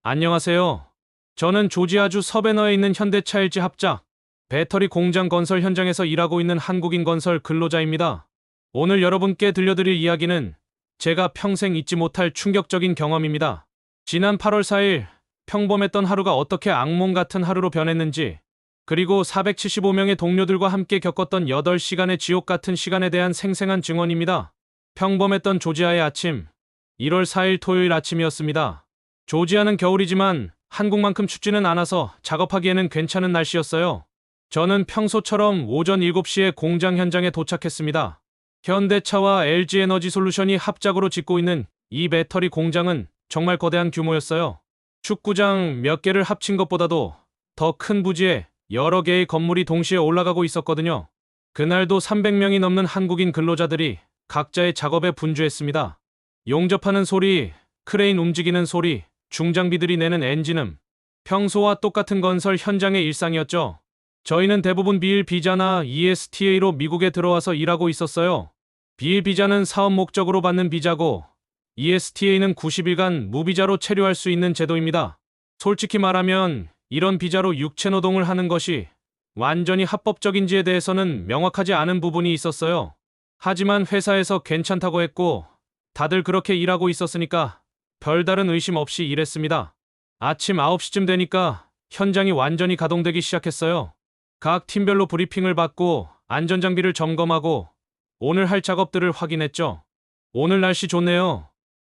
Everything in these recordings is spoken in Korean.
안녕하세요. 저는 조지아주 서베너에 있는 현대차 LG 합작 배터리 공장 건설 현장에서 일하고 있는 한국인 건설 근로자입니다. 오늘 여러분께 들려드릴 이야기는 제가 평생 잊지 못할 충격적인 경험입니다. 지난 8월 4일 평범했던 하루가 어떻게 악몽 같은 하루로 변했는지, 그리고 475명의 동료들과 함께 겪었던 8시간의 지옥 같은 시간에 대한 생생한 증언입니다. 평범했던 조지아의 아침, 1월 4일 토요일 아침이었습니다. 조지아는 겨울이지만 한국만큼 춥지는 않아서 작업하기에는 괜찮은 날씨였어요. 저는 평소처럼 오전 7시에 공장 현장에 도착했습니다. 현대차와 LG에너지솔루션이 합작으로 짓고 있는 이 배터리 공장은 정말 거대한 규모였어요. 축구장 몇 개를 합친 것보다도 더 큰 부지에 여러 개의 건물이 동시에 올라가고 있었거든요. 그날도 300명이 넘는 한국인 근로자들이 각자의 작업에 분주했습니다. 용접하는 소리, 크레인 움직이는 소리, 중장비들이 내는 엔진음, 평소와 똑같은 건설 현장의 일상이었죠. 저희는 대부분 비일비자나 ESTA로 미국에 들어와서 일하고 있었어요. 비일비자는 사업 목적으로 받는 비자고, ESTA는 90일간 무비자로 체류할 수 있는 제도입니다. 솔직히 말하면 이런 비자로 육체 노동을 하는 것이 완전히 합법적인지에 대해서는 명확하지 않은 부분이 있었어요. 하지만 회사에서 괜찮다고 했고 다들 그렇게 일하고 있었으니까 별다른 의심 없이 일했습니다. 아침 9시쯤 되니까 현장이 완전히 가동되기 시작했어요. 각 팀별로 브리핑을 받고 안전장비를 점검하고 오늘 할 작업들을 확인했죠. 오늘 날씨 좋네요.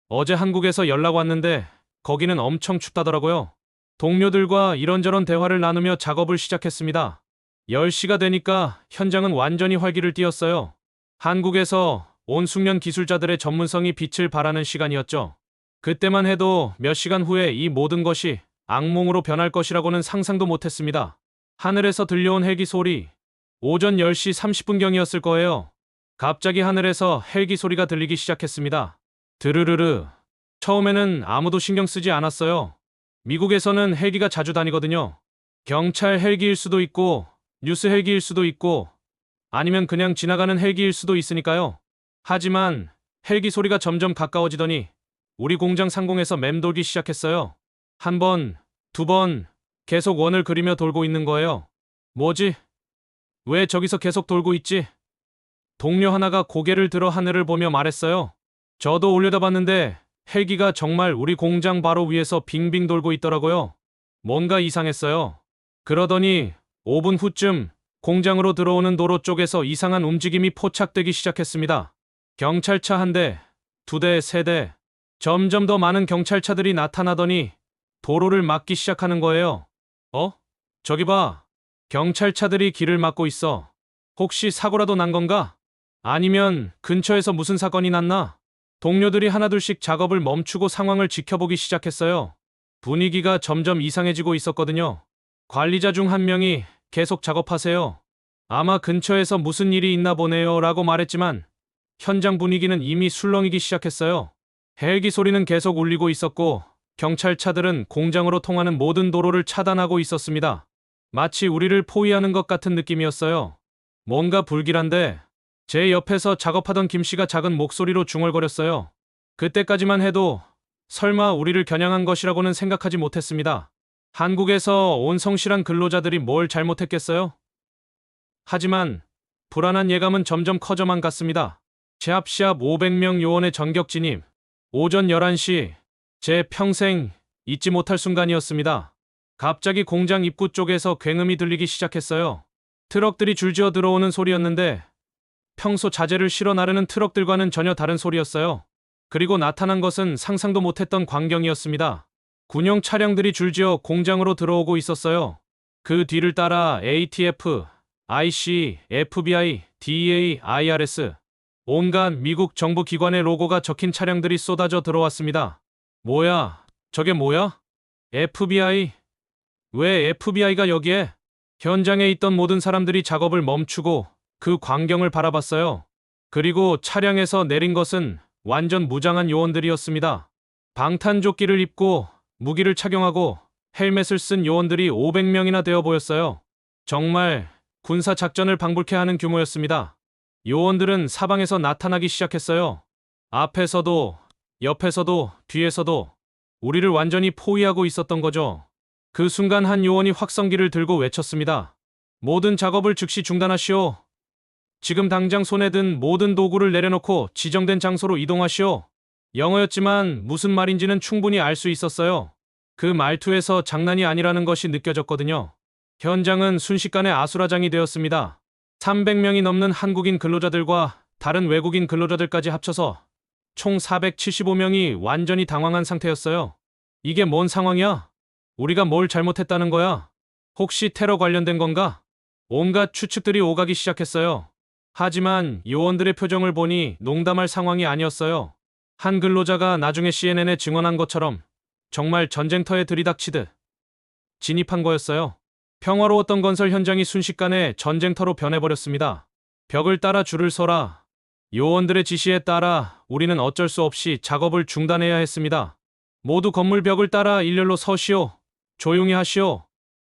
어제 한국에서 연락 왔는데 거기는 엄청 춥다더라고요. 동료들과 이런저런 대화를 나누며 작업을 시작했습니다. 10시가 되니까 현장은 완전히 활기를 띠었어요. 한국에서 온 숙련 기술자들의 전문성이 빛을 발하는 시간이었죠. 그때만 해도 몇 시간 후에 이 모든 것이 악몽으로 변할 것이라고는 상상도 못했습니다. 하늘에서 들려온 헬기 소리, 오전 10시 30분경이었을 거예요. 갑자기 하늘에서 헬기 소리가 들리기 시작했습니다. 드르르르. 처음에는 아무도 신경 쓰지 않았어요. 미국에서는 헬기가 자주 다니거든요. 경찰 헬기일 수도 있고, 뉴스 헬기일 수도 있고, 아니면 그냥 지나가는 헬기일 수도 있으니까요. 하지만 헬기 소리가 점점 가까워지더니 우리 공장 상공에서 맴돌기 시작했어요. 한 번, 두 번, 계속 원을 그리며 돌고 있는 거예요. 뭐지? 왜 저기서 계속 돌고 있지? 동료 하나가 고개를 들어 하늘을 보며 말했어요. 저도 올려다봤는데 헬기가 정말 우리 공장 바로 위에서 빙빙 돌고 있더라고요. 뭔가 이상했어요. 그러더니 5분 후쯤 공장으로 들어오는 도로 쪽에서 이상한 움직임이 포착되기 시작했습니다. 경찰차 한 대, 두 대, 세 대. 점점 더 많은 경찰차들이 나타나더니 도로를 막기 시작하는 거예요. 저기 봐. 경찰차들이 길을 막고 있어. 혹시 사고라도 난 건가? 아니면 근처에서 무슨 사건이 났나? 동료들이 하나둘씩 작업을 멈추고 상황을 지켜보기 시작했어요. 분위기가 점점 이상해지고 있었거든요. 관리자 중 한 명이 계속 작업하세요. 아마 근처에서 무슨 일이 있나 보네요 라고 말했지만 현장 분위기는 이미 술렁이기 시작했어요. 헬기 소리는 계속 울리고 있었고 경찰차들은 공장으로 통하는 모든 도로를 차단하고 있었습니다. 마치 우리를 포위하는 것 같은 느낌이었어요. 뭔가 불길한데 제 옆에서 작업하던 김 씨가 작은 목소리로 중얼거렸어요. 그때까지만 해도 설마 우리를 겨냥한 것이라고는 생각하지 못했습니다. 한국에서 온 성실한 근로자들이 뭘 잘못했겠어요? 하지만 불안한 예감은 점점 커져만 갔습니다. 시합 500명 요원의 전격 진입. 오전 11시, 제 평생 잊지 못할 순간이었습니다. 갑자기 공장 입구 쪽에서 굉음이 들리기 시작했어요. 트럭들이 줄지어 들어오는 소리였는데 평소 자재를 실어 나르는 트럭들과는 전혀 다른 소리였어요. 그리고 나타난 것은 상상도 못했던 광경이었습니다. 군용 차량들이 줄지어 공장으로 들어오고 있었어요. 그 뒤를 따라 ATF, IC, FBI, DEA, IRS, 온갖 미국 정부 기관의 로고가 적힌 차량들이 쏟아져 들어왔습니다. 뭐야? 저게 뭐야? FBI? 왜 FBI가 여기에? 현장에 있던 모든 사람들이 작업을 멈추고 그 광경을 바라봤어요. 그리고 차량에서 내린 것은 완전 무장한 요원들이었습니다. 방탄조끼를 입고 무기를 착용하고 헬멧을 쓴 요원들이 500명이나 되어 보였어요. 정말 군사 작전을 방불케 하는 규모였습니다. 요원들은 사방에서 나타나기 시작했어요. 앞에서도, 옆에서도, 뒤에서도. 우리를 완전히 포위하고 있었던 거죠. 그 순간 한 요원이 확성기를 들고 외쳤습니다. 모든 작업을 즉시 중단하시오. 지금 당장 손에 든 모든 도구를 내려놓고 지정된 장소로 이동하시오. 영어였지만 무슨 말인지는 충분히 알 수 있었어요. 그 말투에서 장난이 아니라는 것이 느껴졌거든요. 현장은 순식간에 아수라장이 되었습니다. 300명이 넘는 한국인 근로자들과 다른 외국인 근로자들까지 합쳐서 총 475명이 완전히 당황한 상태였어요. 이게 뭔 상황이야? 우리가 뭘 잘못했다는 거야? 혹시 테러 관련된 건가? 온갖 추측들이 오가기 시작했어요. 하지만 요원들의 표정을 보니 농담할 상황이 아니었어요. 한 근로자가 나중에 CNN에 증언한 것처럼 정말 전쟁터에 들이닥치듯 진입한 거였어요. 평화로웠던 건설 현장이 순식간에 전쟁터로 변해버렸습니다. 벽을 따라 줄을 서라. 요원들의 지시에 따라 우리는 어쩔 수 없이 작업을 중단해야 했습니다. 모두 건물 벽을 따라 일렬로 서시오. 조용히 하시오.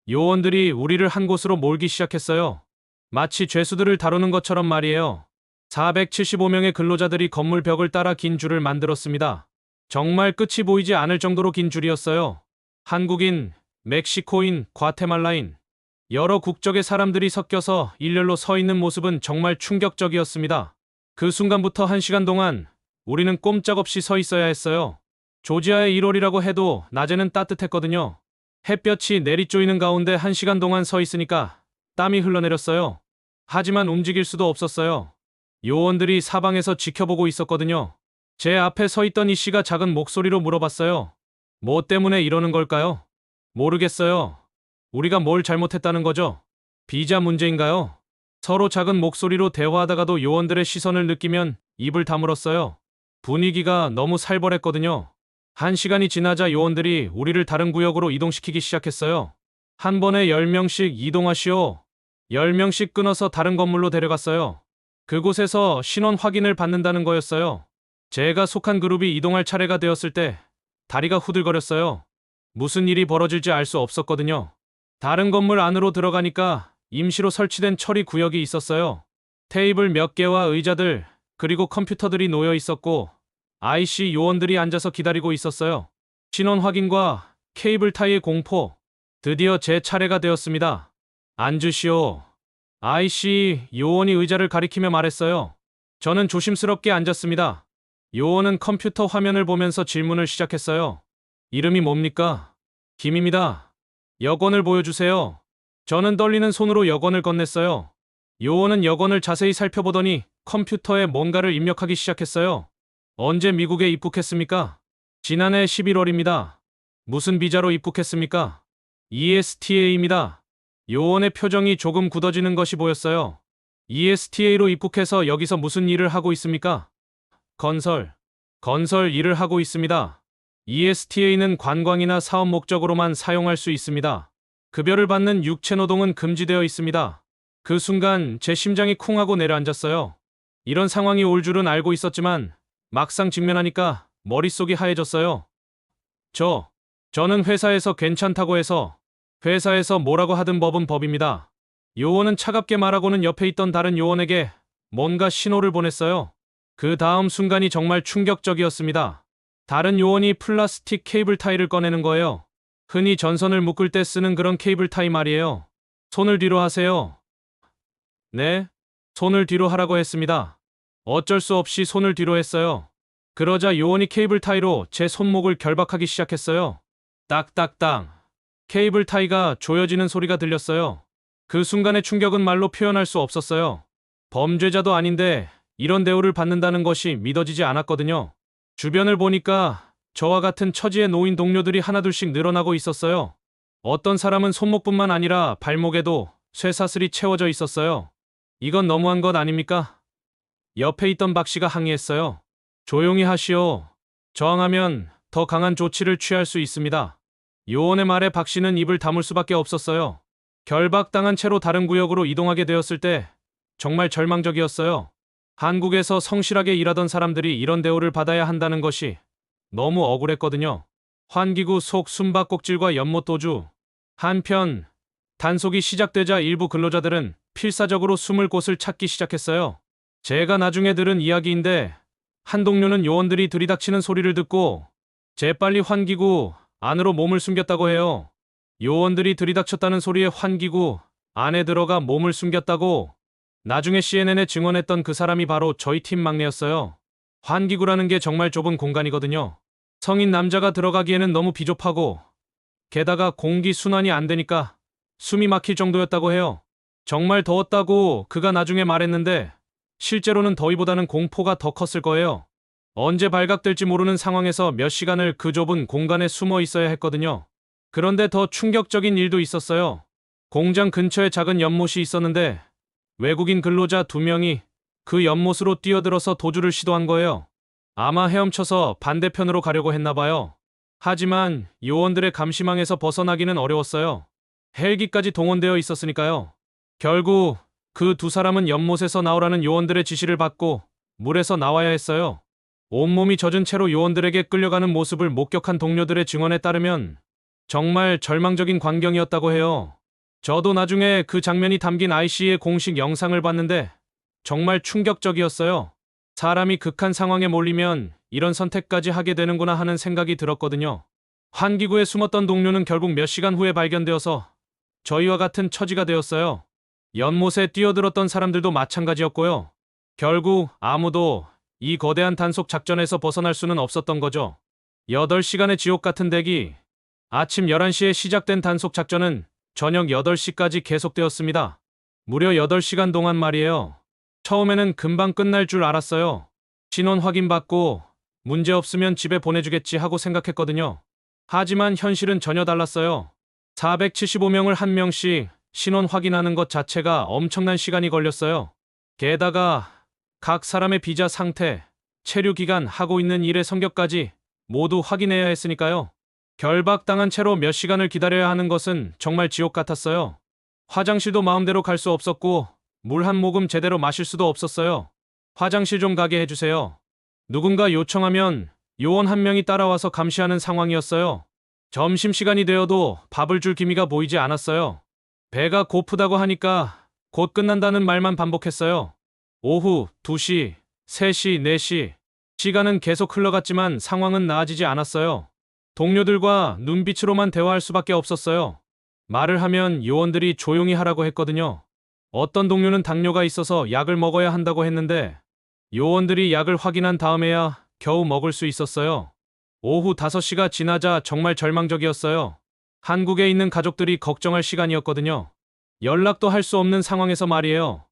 요원들이 우리를 한 곳으로 몰기 시작했어요. 마치 죄수들을 다루는 것처럼 말이에요. 475명의 근로자들이 건물 벽을 따라 긴 줄을 만들었습니다. 정말 끝이 보이지 않을 정도로 긴 줄이었어요. 한국인, 멕시코인, 과테말라인, 여러 국적의 사람들이 섞여서 일렬로 서 있는 모습은 정말 충격적이었습니다. 그 순간부터 1시간 동안 우리는 꼼짝없이 서 있어야 했어요. 조지아의 1월이라고 해도 낮에는 따뜻했거든요. 햇볕이 내리쪼이는 가운데 1시간 동안 서 있으니까 땀이 흘러내렸어요. 하지만 움직일 수도 없었어요. 요원들이 사방에서 지켜보고 있었거든요. 제 앞에 서 있던 이 씨가 작은 목소리로 물어봤어요. 뭐 때문에 이러는 걸까요? 모르겠어요. 우리가 뭘 잘못했다는 거죠? 비자 문제인가요? 서로 작은 목소리로 대화하다가도 요원들의 시선을 느끼면 입을 다물었어요. 분위기가 너무 살벌했거든요. 1시간이 지나자 요원들이 우리를 다른 구역으로 이동시키기 시작했어요. 한 번에 10명씩 이동하시오. 10명씩 끊어서 다른 건물로 데려갔어요. 그곳에서 신원 확인을 받는다는 거였어요. 제가 속한 그룹이 이동할 차례가 되었을 때 다리가 후들거렸어요. 무슨 일이 벌어질지 알 수 없었거든요. 다른 건물 안으로 들어가니까 임시로 설치된 처리 구역이 있었어요. 테이블 몇 개와 의자들, 그리고 컴퓨터들이 놓여 있었고 IC 요원들이 앉아서 기다리고 있었어요. 신원 확인과 케이블 타이의 공포. 드디어 제 차례가 되었습니다. 앉으시오. IC 요원이 의자를 가리키며 말했어요. 저는 조심스럽게 앉았습니다. 요원은 컴퓨터 화면을 보면서 질문을 시작했어요. 이름이 뭡니까? 김입니다. 여권을 보여주세요. 저는 떨리는 손으로 여권을 건넸어요. 요원은 여권을 자세히 살펴보더니 컴퓨터에 뭔가를 입력하기 시작했어요. 언제 미국에 입국했습니까? 지난해 11월입니다. 무슨 비자로 입국했습니까? ESTA입니다. 요원의 표정이 조금 굳어지는 것이 보였어요. ESTA로 입국해서 여기서 무슨 일을 하고 있습니까? 건설 일을 하고 있습니다. ESTA는 관광이나 사업 목적으로만 사용할 수 있습니다. 급여를 받는 육체 노동은 금지되어 있습니다. 그 순간 제 심장이 쿵 하고 내려앉았어요. 이런 상황이 올 줄은 알고 있었지만 막상 직면하니까 머릿속이 하얘졌어요. 저는 회사에서 괜찮다고 해서 회사에서 뭐라고 하든 법은 법입니다. 요원은 차갑게 말하고는 옆에 있던 다른 요원에게 뭔가 신호를 보냈어요. 그 다음 순간이 정말 충격적이었습니다. 다른 요원이 플라스틱 케이블 타이를 꺼내는 거예요. 흔히 전선을 묶을 때 쓰는 그런 케이블 타이 말이에요. 손을 뒤로 하세요. 네, 손을 뒤로 하라고 했습니다. 어쩔 수 없이 손을 뒤로 했어요. 그러자 요원이 케이블 타이로 제 손목을 결박하기 시작했어요. 딱딱딱. 케이블 타이가 조여지는 소리가 들렸어요. 그 순간의 충격은 말로 표현할 수 없었어요. 범죄자도 아닌데 이런 대우를 받는다는 것이 믿어지지 않았거든요. 주변을 보니까 저와 같은 처지의 노인 동료들이 하나둘씩 늘어나고 있었어요. 어떤 사람은 손목뿐만 아니라 발목에도 쇠사슬이 채워져 있었어요. 이건 너무한 것 아닙니까? 옆에 있던 박 씨가 항의했어요. 조용히 하시오. 저항하면 더 강한 조치를 취할 수 있습니다. 요원의 말에 박 씨는 입을 다물 수밖에 없었어요. 결박당한 채로 다른 구역으로 이동하게 되었을 때 정말 절망적이었어요. 한국에서 성실하게 일하던 사람들이 이런 대우를 받아야 한다는 것이 너무 억울했거든요. 환기구 속 숨바꼭질과 연못 도주. 한편 단속이 시작되자 일부 근로자들은 필사적으로 숨을 곳을 찾기 시작했어요. 제가 나중에 들은 이야기인데 한 동료는 요원들이 들이닥치는 소리를 듣고 재빨리 환기구 안으로 몸을 숨겼다고 해요. 요원들이 들이닥쳤다는 소리에 환기구 안에 들어가 몸을 숨겼다고. 나중에 CNN에 증언했던 그 사람이 바로 저희 팀 막내였어요. 환기구라는 게 정말 좁은 공간이거든요. 성인 남자가 들어가기에는 너무 비좁하고 게다가 공기 순환이 안 되니까 숨이 막힐 정도였다고 해요. 정말 더웠다고 그가 나중에 말했는데 실제로는 더위보다는 공포가 더 컸을 거예요. 언제 발각될지 모르는 상황에서 몇 시간을 그 좁은 공간에 숨어 있어야 했거든요. 그런데 더 충격적인 일도 있었어요. 공장 근처에 작은 연못이 있었는데 외국인 근로자 2명이 그 연못으로 뛰어들어서 도주를 시도한 거예요. 아마 헤엄쳐서 반대편으로 가려고 했나 봐요. 하지만 요원들의 감시망에서 벗어나기는 어려웠어요. 헬기까지 동원되어 있었으니까요. 결국 그 2사람은 연못에서 나오라는 요원들의 지시를 받고 물에서 나와야 했어요. 온몸이 젖은 채로 요원들에게 끌려가는 모습을 목격한 동료들의 증언에 따르면 정말 절망적인 광경이었다고 해요. 저도 나중에 그 장면이 담긴 IC의 공식 영상을 봤는데 정말 충격적이었어요. 사람이 극한 상황에 몰리면 이런 선택까지 하게 되는구나 하는 생각이 들었거든요. 환기구에 숨었던 동료는 결국 몇 시간 후에 발견되어서 저희와 같은 처지가 되었어요. 연못에 뛰어들었던 사람들도 마찬가지였고요. 결국 아무도 이 거대한 단속 작전에서 벗어날 수는 없었던 거죠. 8시간의 지옥 같은 대기. 아침 11시에 시작된 단속 작전은 저녁 8시까지 계속되었습니다. 무려 8시간 동안 말이에요. 처음에는 금방 끝날 줄 알았어요. 신원 확인받고 문제 없으면 집에 보내주겠지 하고 생각했거든요. 하지만 현실은 전혀 달랐어요. 475명을 한 명씩 신원 확인하는 것 자체가 엄청난 시간이 걸렸어요. 게다가 각 사람의 비자 상태, 체류 기간, 하고 있는 일의 성격까지 모두 확인해야 했으니까요. 결박당한 채로 몇 시간을 기다려야 하는 것은 정말 지옥 같았어요. 화장실도 마음대로 갈 수 없었고 물 한 모금 제대로 마실 수도 없었어요. 화장실 좀 가게 해주세요. 누군가 요청하면 요원 한 명이 따라와서 감시하는 상황이었어요. 점심시간이 되어도 밥을 줄 기미가 보이지 않았어요. 배가 고프다고 하니까 곧 끝난다는 말만 반복했어요. 오후 2시, 3시, 4시. 시간은 계속 흘러갔지만 상황은 나아지지 않았어요. 동료들과 눈빛으로만 대화할 수밖에 없었어요. 말을 하면 요원들이 조용히 하라고 했거든요. 어떤 동료는 당뇨가 있어서 약을 먹어야 한다고 했는데 요원들이 약을 확인한 다음에야 겨우 먹을 수 있었어요. 오후 5시가 지나자 정말 절망적이었어요. 한국에 있는 가족들이 걱정할 시간이었거든요. 연락도 할 수 없는 상황에서 말이에요.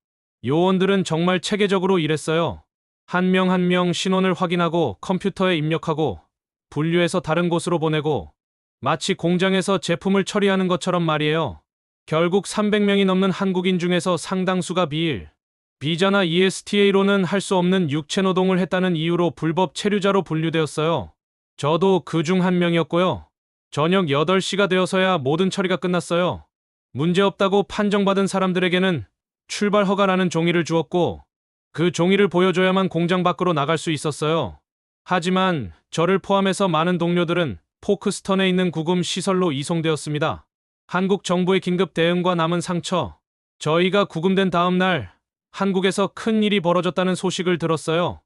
요원들은 정말 체계적으로 일했어요. 한 명 한 명 신원을 확인하고 컴퓨터에 입력하고 분류해서 다른 곳으로 보내고 마치 공장에서 제품을 처리하는 것처럼 말이에요. 결국 300명이 넘는 한국인 중에서 상당수가 비일, 비자나 ESTA로는 할 수 없는 육체 노동을 했다는 이유로 불법 체류자로 분류되었어요. 저도 그 중 한 명이었고요. 저녁 8시가 되어서야 모든 처리가 끝났어요. 문제없다고 판정받은 사람들에게는 출발 허가라는 종이를 주었고 그 종이를 보여줘야만 공장 밖으로 나갈 수 있었어요. 하지만 저를 포함해서 많은 동료들은 포크스턴에 있는 구금 시설로 이송되었습니다. 한국 정부의 긴급 대응과 남은 상처. 저희가 구금된 다음 날 한국에서 큰 일이 벌어졌다는 소식을 들었어요.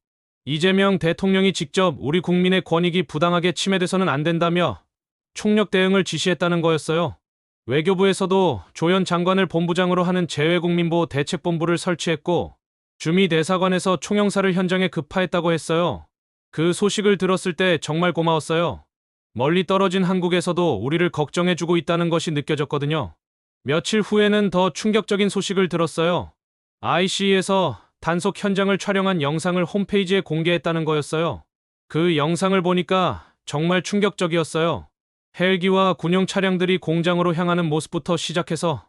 이재명 대통령이 직접 우리 국민의 권익이 부당하게 침해돼서는 안 된다며 총력 대응을 지시했다는 거였어요. 외교부에서도 조현 장관을 본부장으로 하는 재외국민보호 대책본부를 설치했고 주미 대사관에서 총영사를 현장에 급파했다고 했어요. 그 소식을 들었을 때 정말 고마웠어요. 멀리 떨어진 한국에서도 우리를 걱정해주고 있다는 것이 느껴졌거든요. 며칠 후에는 더 충격적인 소식을 들었어요. IC에서 단속 현장을 촬영한 영상을 홈페이지에 공개했다는 거였어요. 그 영상을 보니까 정말 충격적이었어요. 헬기와 군용 차량들이 공장으로 향하는 모습부터 시작해서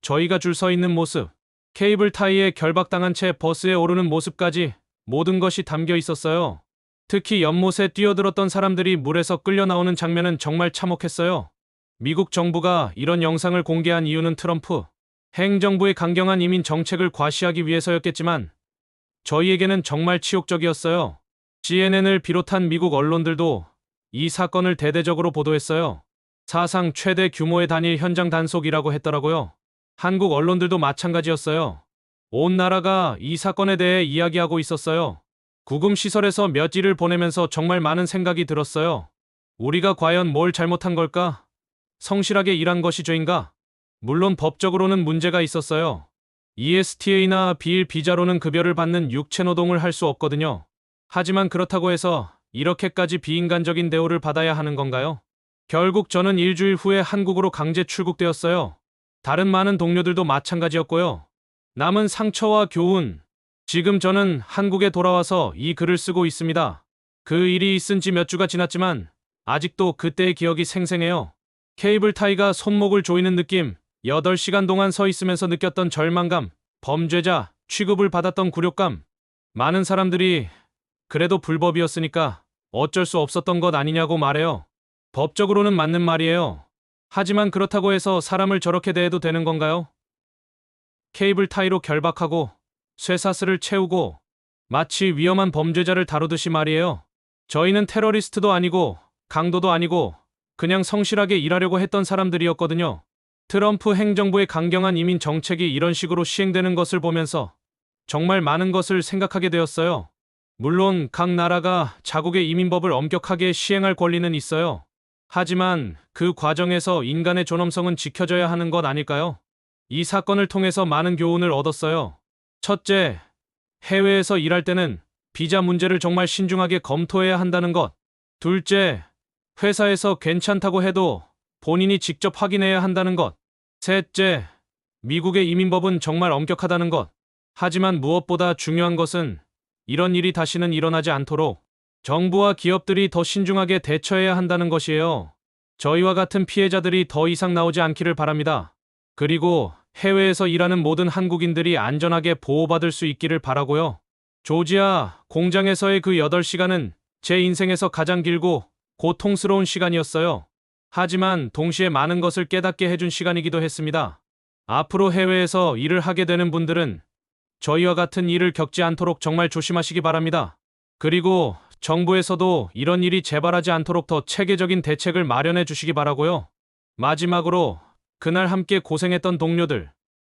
저희가 줄 서 있는 모습, 케이블 타이에 결박당한 채 버스에 오르는 모습까지 모든 것이 담겨 있었어요. 특히 연못에 뛰어들었던 사람들이 물에서 끌려 나오는 장면은 정말 참혹했어요. 미국 정부가 이런 영상을 공개한 이유는 트럼프 행정부의 강경한 이민 정책을 과시하기 위해서였겠지만 저희에게는 정말 치욕적이었어요. CNN을 비롯한 미국 언론들도 이 사건을 대대적으로 보도했어요. 사상 최대 규모의 단일 현장 단속이라고 했더라고요. 한국 언론들도 마찬가지였어요. 온 나라가 이 사건에 대해 이야기하고 있었어요. 구금 시설에서 몇 일을 보내면서 정말 많은 생각이 들었어요. 우리가 과연 뭘 잘못한 걸까? 성실하게 일한 것이 죄인가? 물론 법적으로는 문제가 있었어요. ESTA나 비일 비자로는 급여를 받는 육체 노동을 할 수 없거든요. 하지만 그렇다고 해서 이렇게까지 비인간적인 대우를 받아야 하는 건가요? 결국 저는 일주일 후에 한국으로 강제 출국되었어요. 다른 많은 동료들도 마찬가지였고요. 남은 상처와 교훈. 지금 저는 한국에 돌아와서 이 글을 쓰고 있습니다. 그 일이 있은 지 몇 주가 지났지만 아직도 그때의 기억이 생생해요. 케이블 타이가 손목을 조이는 느낌, 8시간 동안 서 있으면서 느꼈던 절망감, 범죄자, 취급을 받았던 굴욕감. 많은 사람들이 그래도 불법이었으니까 어쩔 수 없었던 것 아니냐고 말해요. 법적으로는 맞는 말이에요. 하지만 그렇다고 해서 사람을 저렇게 대해도 되는 건가요? 케이블 타이로 결박하고 쇠사슬을 채우고 마치 위험한 범죄자를 다루듯이 말이에요. 저희는 테러리스트도 아니고 강도도 아니고 그냥 성실하게 일하려고 했던 사람들이었거든요. 트럼프 행정부의 강경한 이민 정책이 이런 식으로 시행되는 것을 보면서 정말 많은 것을 생각하게 되었어요. 물론 각 나라가 자국의 이민법을 엄격하게 시행할 권리는 있어요. 하지만 그 과정에서 인간의 존엄성은 지켜져야 하는 것 아닐까요? 이 사건을 통해서 많은 교훈을 얻었어요. 첫째, 해외에서 일할 때는 비자 문제를 정말 신중하게 검토해야 한다는 것. 둘째, 회사에서 괜찮다고 해도 본인이 직접 확인해야 한다는 것. 셋째, 미국의 이민법은 정말 엄격하다는 것. 하지만 무엇보다 중요한 것은 이런 일이 다시는 일어나지 않도록 정부와 기업들이 더 신중하게 대처해야 한다는 것이에요. 저희와 같은 피해자들이 더 이상 나오지 않기를 바랍니다. 그리고 해외에서 일하는 모든 한국인들이 안전하게 보호받을 수 있기를 바라고요. 조지아 공장에서의 그 8시간은 제 인생에서 가장 길고 고통스러운 시간이었어요. 하지만 동시에 많은 것을 깨닫게 해준 시간이기도 했습니다. 앞으로 해외에서 일을 하게 되는 분들은 저희와 같은 일을 겪지 않도록 정말 조심하시기 바랍니다. 그리고 정부에서도 이런 일이 재발하지 않도록 더 체계적인 대책을 마련해 주시기 바라고요. 마지막으로 그날 함께 고생했던 동료들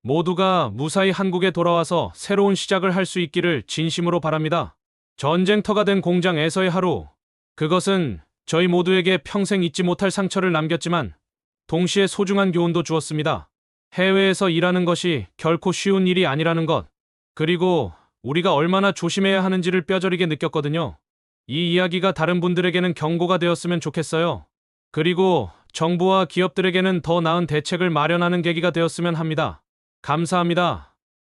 모두가 무사히 한국에 돌아와서 새로운 시작을 할 수 있기를 진심으로 바랍니다. 전쟁터가 된 공장에서의 하루. 그것은 저희 모두에게 평생 잊지 못할 상처를 남겼지만 동시에 소중한 교훈도 주었습니다. 해외에서 일하는 것이 결코 쉬운 일이 아니라는 것. 그리고 우리가 얼마나 조심해야 하는지를 뼈저리게 느꼈거든요. 이 이야기가 다른 분들에게는 경고가 되었으면 좋겠어요. 그리고 정부와 기업들에게는 더 나은 대책을 마련하는 계기가 되었으면 합니다. 감사합니다.